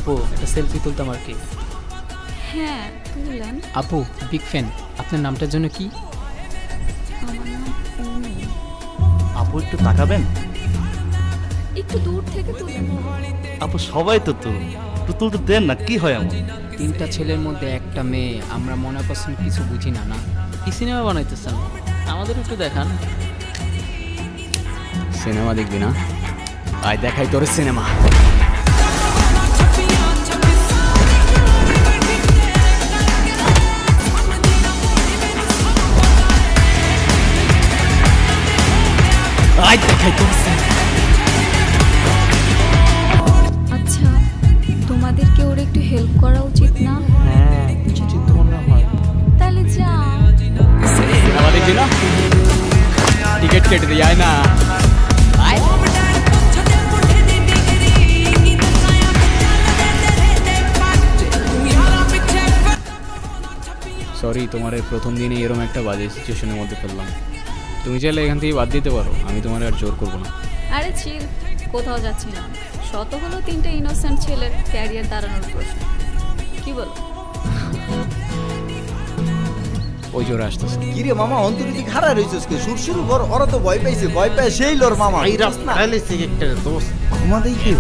আপু একটা সেলফি তুলতাম আর কি। হ্যাঁ তুললাম। আপু বিগ ফ্যান, আপনার নামটার জন্য কি? আমার নাম অনু। আপু একটু তাকাবেন? একটু দূর থেকে তুলেন। আপু সবাই তো তুল, একটু তুলতে দেন না, কি হয় আমার? তিনটা ছেলের মধ্যে একটা মেয়ে, আমরা মনে পছন্দ কিছু বুঝি না। না কি সিনেমা বানাইতেছেন, আমাদের একটু দেখান। সিনেমা দেখবি না? আয় দেখাই তোর সিনেমা। আয় দেখাই তোর সিনেমা। আচ্ছা তোমাদেরকে ওর একটু হেল্প করা উচিত না? হ্যাঁ উচিত তো মনে হয়। তাহলে যাও। সিনেমা দেখবি না? টিকিট কেটে দিই, আয় না। আয়। সরি, তোমার প্রথম দিনে এরকম একটা বাজে সিচুয়েশনের মধ্যে ফেললাম। তুমি চাইলে এখান থেকে বাদ দিতে পারো, আমি তোমার আর জোর করবো না। আরে চিল, কোথাও যাচ্ছি না। শত হলো তিনটে ইনোসেন্ট ছেলের ক্যারিয়ার দাঁড়ানোর প্রশ্ন। কি বলো? ওই জোরে আসতেছে। কিরে মামা অন্তরিতে খাড়া রইছস কে? শুরু কর, ওরা তো ভয় পাইছে, ভয় পায় সেই লোর মামা। এই রাস্তা আইলে সিগারেটের দোস্ত ঘুমা দেই কি?